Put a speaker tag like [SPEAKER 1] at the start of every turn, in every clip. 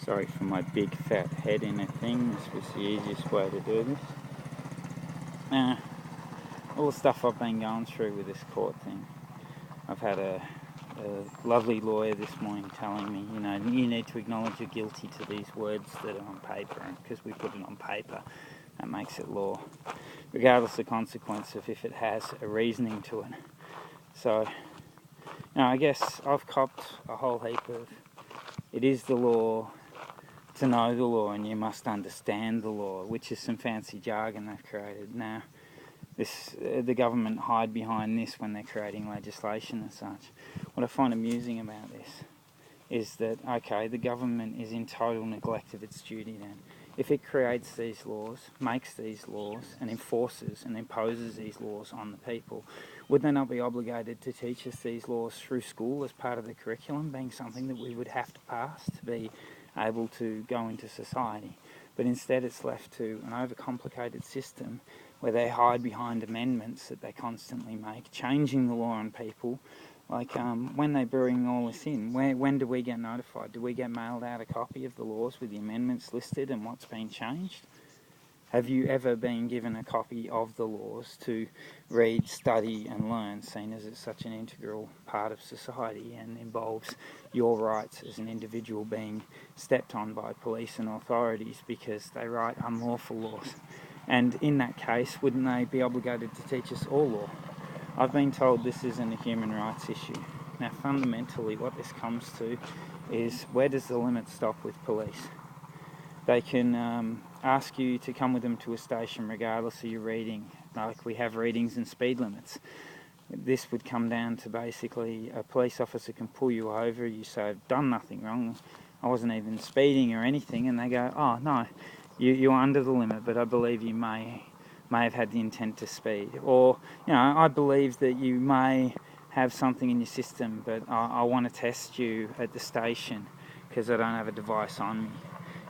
[SPEAKER 1] Sorry for my big fat head in a thing. This was the easiest way to do this. All the stuff I've been going through with this court thing. I've had a lovely lawyer this morning telling me, you need to acknowledge you're guilty to these words that are on paper, and because we put it on paper, that makes it law, regardless of consequence of if it has a reasoning to it. So, I guess I've copped a whole heap of, it is the law to know the law, and you must understand the law, which is some fancy jargon they've created. Now, the government hide behind this when they're creating legislation and such. What I find amusing about this is that, okay, the government is in total neglect of its duty then. If it creates these laws, makes these laws, and enforces and imposes these laws on the people, would they not be obligated to teach us these laws through school as part of the curriculum, being something that we would have to pass to be able to go into society? But instead it's left to an overcomplicated system where they hide behind amendments that they constantly make, changing the law on people. Like when they bring all this in, when do we get notified? Do we get mailed out a copy of the laws with the amendments listed and what's been changed? Have you ever been given a copy of the laws to read, study and learn, seeing as it's such an integral part of society and involves your rights as an individual being stepped on by police and authorities because they write unlawful laws? And in that case, wouldn't they be obligated to teach us all law? I've been told this isn't a human rights issue. Now, fundamentally, what this comes to is, where does the limit stop with police? They can ask you to come with them to a station regardless of your reading, like we have readings and speed limits. This would come down to basically a police officer can pull you over, you say, I've done nothing wrong, I wasn't even speeding or anything, and they go, oh no, you're under the limit, but I believe you may have had the intent to speed. Or, I believe that you may have something in your system, but I want to test you at the station because I don't have a device on me.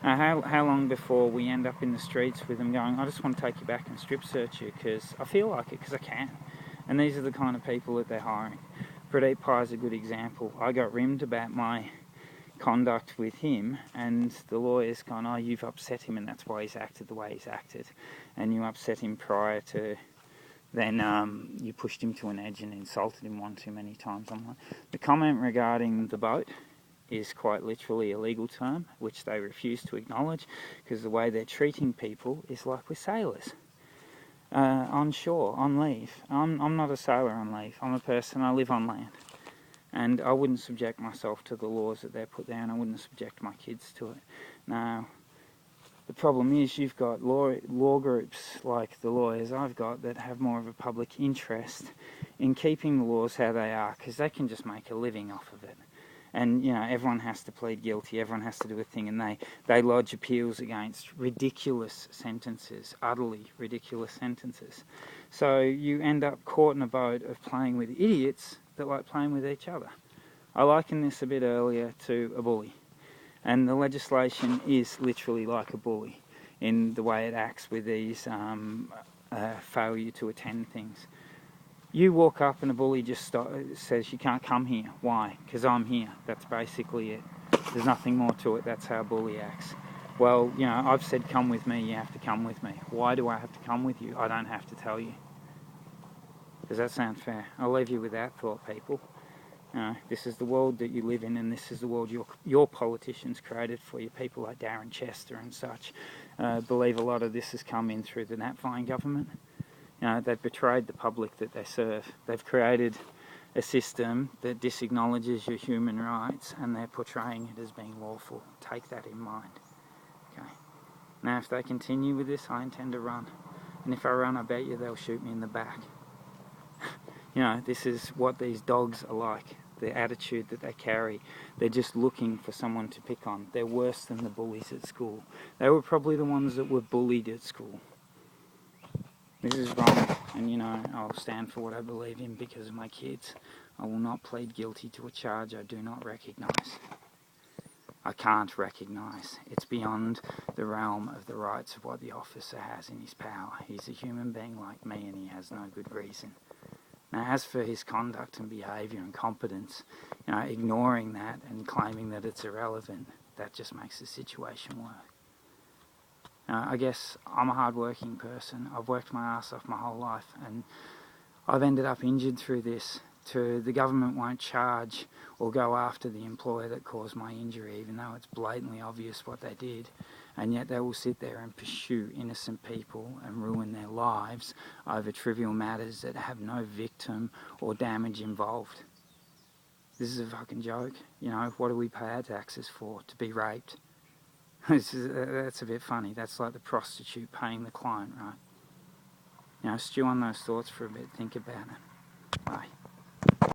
[SPEAKER 1] How long before we end up in the streets with them going, I just want to take you back and strip search you because I feel like it, because I can. And these are the kind of people that they're hiring. Pradeep Pai is a good example. I got rimmed about my conduct with him, and the lawyer's gone, oh, you've upset him and that's why he's acted the way he's acted, and you upset him prior to then you pushed him to an edge and insulted him one too many times. I'm like, the comment regarding the boat is quite literally a legal term which they refuse to acknowledge, because the way they're treating people is like we're sailors on shore, on leave. I'm not a sailor on leave. I'm a person, I live on land. And I wouldn't subject myself to the laws that they're put there, and I wouldn't subject my kids to it. Now, the problem is you've got law groups like the lawyers I've got that have more of a public interest in keeping the laws how they are, because they can just make a living off of it. And, everyone has to plead guilty, everyone has to do a thing, and they lodge appeals against ridiculous sentences, utterly ridiculous sentences. So you end up caught in a boat of playing with idiots that like playing with each other. I liken this a bit earlier to a bully. And the legislation is literally like a bully in the way it acts with these failure to attend things. You walk up and a bully just says you can't come here. Why? Because I'm here. That's basically it. There's nothing more to it. That's how a bully acts. Well, I've said come with me, you have to come with me. Why do I have to come with you? I don't have to tell you. Does that sound fair? I'll leave you with that thought, people. This is the world that you live in, and this is the world your politicians created for you. People like Darren Chester and such believe a lot of this has come in through the Natvine government. They've betrayed the public that they serve. They've created a system that disacknowledges your human rights, and they're portraying it as being lawful. Take that in mind. Okay. Now, if they continue with this, I intend to run. And if I run, I bet you they'll shoot me in the back. This is what these dogs are like, the attitude that they carry. They're just looking for someone to pick on. They're worse than the bullies at school. They were probably the ones that were bullied at school. This is wrong, and I'll stand for what I believe in because of my kids. I will not plead guilty to a charge I do not recognise. I can't recognise. It's beyond the realm of the rights of what the officer has in his power. He's a human being like me, and he has no good reason. Now, as for his conduct and behaviour and competence, ignoring that and claiming that it's irrelevant, that just makes the situation worse. I guess I'm a hard-working person. I've worked my ass off my whole life, and I've ended up injured through this. The government won't charge or go after the employer that caused my injury, even though it's blatantly obvious what they did, and yet they will sit there and pursue innocent people and ruin their lives over trivial matters that have no victim or damage involved. This is a fucking joke. You know, what do we pay our taxes for? To be raped? That's a bit funny. That's like the prostitute paying the client, right? You know, stew on those thoughts for a bit. Think about it. Bye.